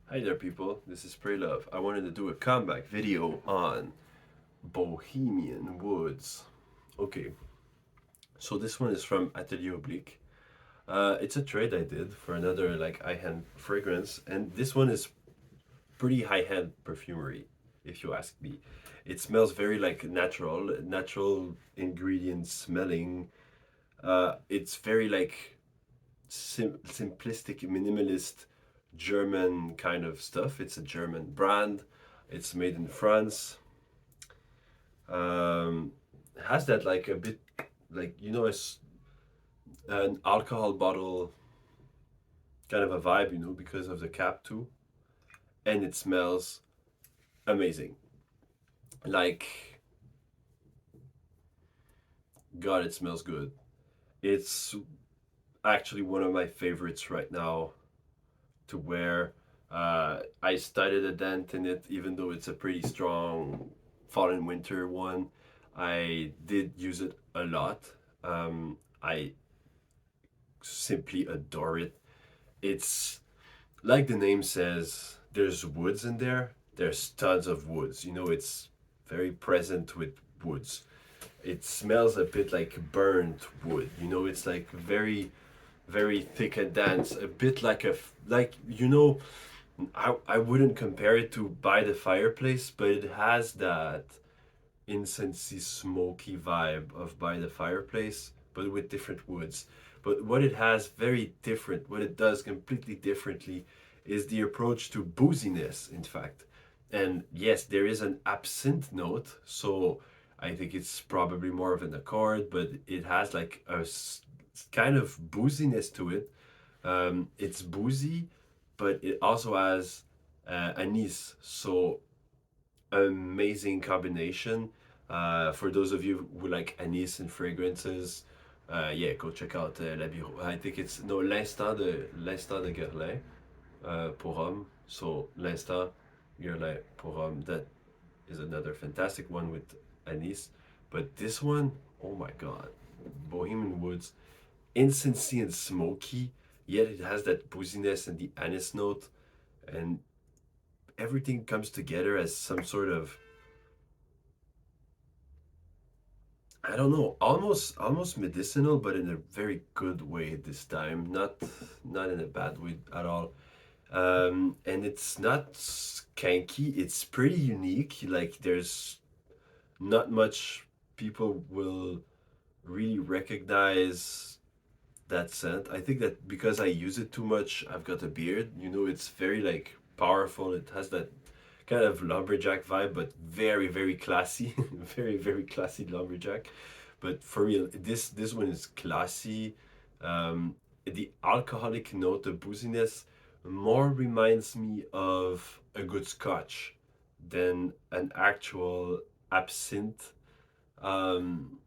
Hi there, people. This is Pray Love. I wanted to do a comeback video on Bohemian Woods. Okay, so this one is from Atelier Oblique. It's a trade I did for another like high-end fragrance, and this one is pretty high-end perfumery, if you ask me. It smells very like natural ingredients smelling. It's very like simplistic, minimalist German kind of stuff. It's a German brand. It's made in France. Um, has that like a bit like it's an alcohol bottle kind of a vibe, because of the cap too, and it smells amazing. Like God, it smells good. It's actually one of my favorites right now to wear. I started a dent in it, even though it's a pretty strong fall and winter one. I did use it a lot. I simply adore it. It's like the name says, there's woods in there. There's tons of woods. It's very present with woods. It smells a bit like burnt wood. It's like very, very thick and dense. A bit like I wouldn't compare it to By the Fireplace, but it has that incensey, smoky vibe of By the Fireplace, but with different woods. But what it has very different, what it does completely differently, is the approach to booziness, in fact. And yes, there is an absinthe note, so I think it's probably more of an accord, but it has like a kind of booziness to it. It's boozy, but it also has anise. So amazing combination. For those of you who like anise and fragrances, yeah, go check out La Bureau. I think it's no l'instant de Guerlain pour homme. So l'instant Guerlain pour homme. That is another fantastic one with anise. But this one, oh my god, Bohemian Woods, incense and smoky. Yet it has that booziness and the anise note, and everything comes together as some sort of, I don't know, almost medicinal, but in a very good way this time. Not in a bad way at all. And it's not skanky. It's pretty unique. Like there's not much people will really recognize that scent. I think that because I use it too much, I've got a beard. It's very like powerful. It has that kind of lumberjack vibe, but very very classy, very very classy lumberjack. But for real, this one is classy. The alcoholic note, the booziness, more reminds me of a good scotch than an actual absinthe. Um,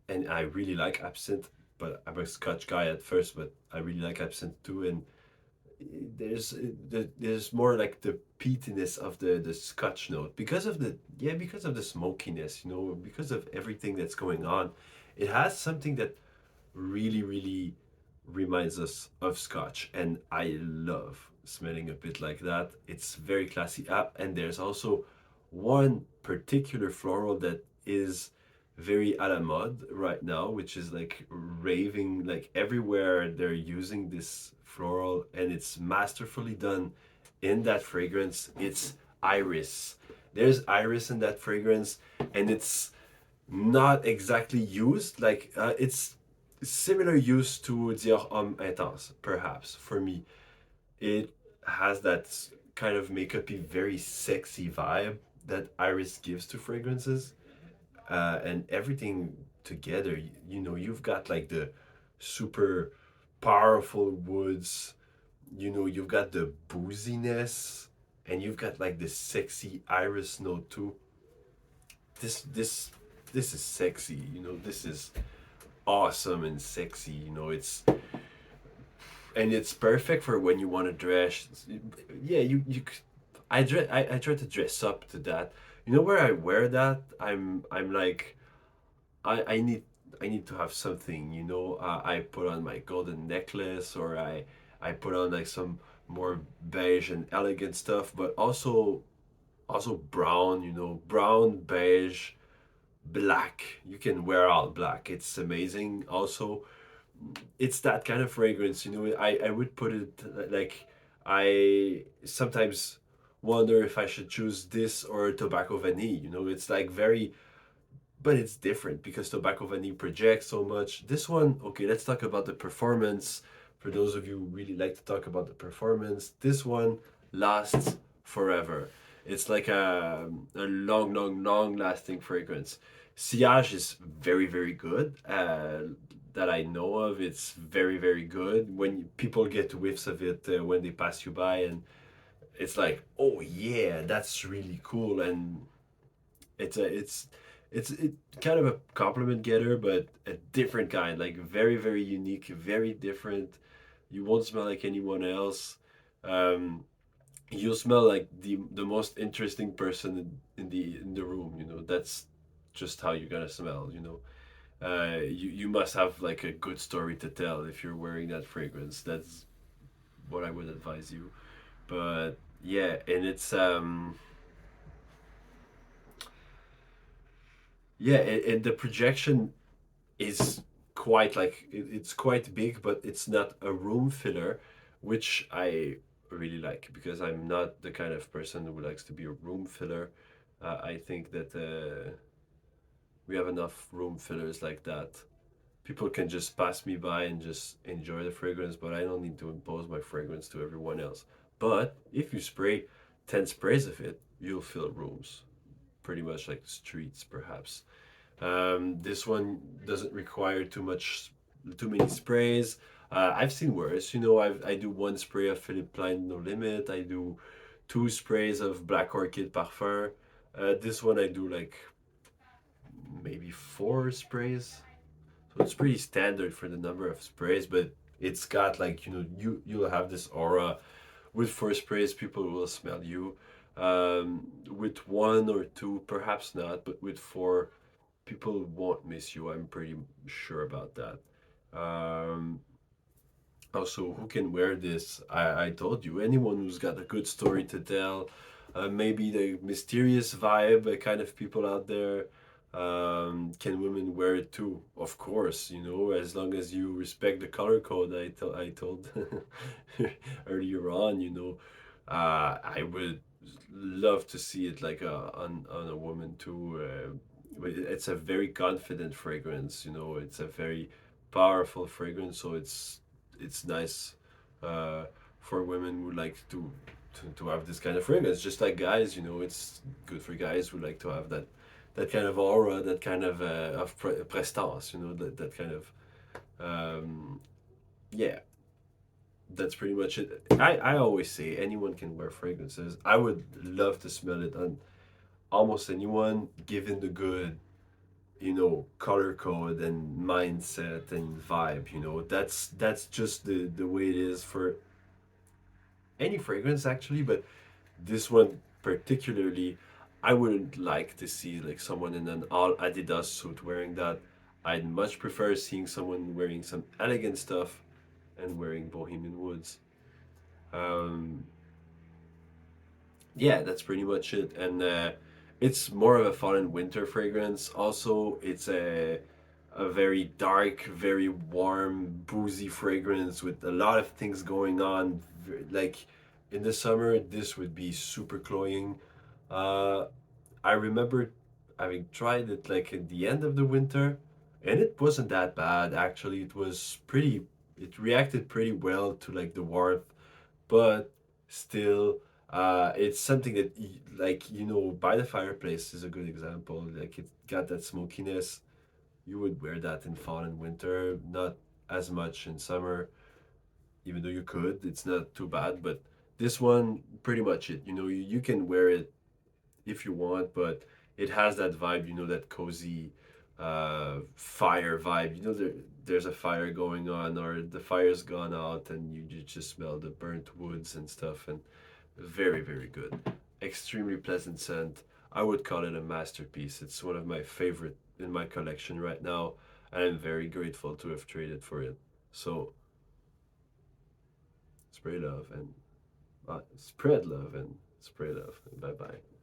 and I really like absinthe, but I'm a scotch guy at first, but I really like absinthe too. And there's more like the peatiness of the scotch note because of the smokiness, because of everything that's going on. It has something that really really reminds us of scotch, and I love smelling a bit like that. It's very classy up, and there's also one particular floral that is very à la mode right now, which is like raving, like everywhere they're using this floral, and it's masterfully done in that fragrance. It's iris. There's iris in that fragrance, and it's not exactly used like it's similar use to Dior Homme Intense, perhaps. For me, it has that kind of makeupy, very sexy vibe that iris gives to fragrances, and everything together. You've got like the super powerful woods. You've got the booziness, and you've got like the sexy iris note too. This this this is sexy. This is awesome and sexy. It's perfect for when you want to dress. Yeah, I try to dress up to that. Where I wear that, I'm like, I need to have something. I put on my golden necklace, or I put on like some more beige and elegant stuff, but also brown, brown, beige, black. You can wear all black. It's amazing. Also, it's that kind of fragrance, I would put it like, I sometimes wonder if I should choose this or tobacco vanille. It's like very, but it's different because tobacco vanille projects so much. This one, okay, let's talk about the performance. For those of you who really like to talk about the performance, this one lasts forever. It's like a long, long, long lasting fragrance. Sillage is very, very good. That I know of, it's very, very good. When people get whiffs of it when they pass you by, and it's like, oh yeah, that's really cool. And it's a it's kind of a compliment getter, but a different kind, like very, very unique, very different. You won't smell like anyone else. Um, you'll smell like the most interesting person in the room. That's just how you're gonna smell. You must have like a good story to tell if you're wearing that fragrance. That's what I would advise you. But yeah, and it's yeah, and the projection is quite like it's quite big, but it's not a room filler, which I really like because I'm not the kind of person who likes to be a room filler. I think that we have enough room fillers like that. People can just pass me by and just enjoy the fragrance, but I don't need to impose my fragrance to everyone else. But if you spray 10 sprays of it, you'll fill rooms, pretty much like streets, perhaps. This one doesn't require too many sprays. I've seen worse. I do one spray of Philippe Plein No Limit. I do two sprays of Black Orchid Parfum. This one I do like maybe four sprays. So it's pretty standard for the number of sprays, but it's got like you'll have this aura. With four sprays, people will smell you. With one or two, perhaps not, but with four, people won't miss you. I'm pretty sure about that. Um, Also, who can wear this? I told you, anyone who's got a good story to tell, maybe the mysterious vibe, kind of people out there. Can women wear it too? Of course, as long as you respect the color code I told earlier on, I would love to see it like on a woman too. But it's a very confident fragrance, it's a very powerful fragrance, so it's nice uh, for women who like to have this kind of fragrance. Just like guys, it's good for guys who like to have that kind of aura, that kind of prestance, that kind of yeah. That's pretty much it. I always say anyone can wear fragrances. I would love to smell it on almost anyone, given the good color code and mindset and vibe. That's just the way it is for any fragrance actually, but this one particularly, I wouldn't like to see like someone in an all Adidas suit wearing that. I'd much prefer seeing someone wearing some elegant stuff and wearing Bohemian Woods. um yeah, that's pretty much it. And it's more of a fall and winter fragrance. Also, it's a very dark, very warm, boozy fragrance with a lot of things going on. Like in the summer, this would be super cloying. Uh, I remember having tried it like in the end of the winter, and it wasn't that bad actually. It was pretty. It reacted pretty well to like the warmth, but still, it's something that like by the fireplace is a good example. Like it got that smokiness. You would wear that in fall and winter, not as much in summer, even though you could. It's not too bad, but this one, pretty much it. You can wear it if you want, but it has that vibe, that cozy fire vibe. There's a fire going on, or the fire's gone out, and you just smell the burnt woods and stuff, and very, very good. Extremely pleasant scent. I would call it a masterpiece. It's one of my favorite in my collection right now, and I'm very grateful to have traded for it. So, spray love and Spread love and spray love. Bye bye.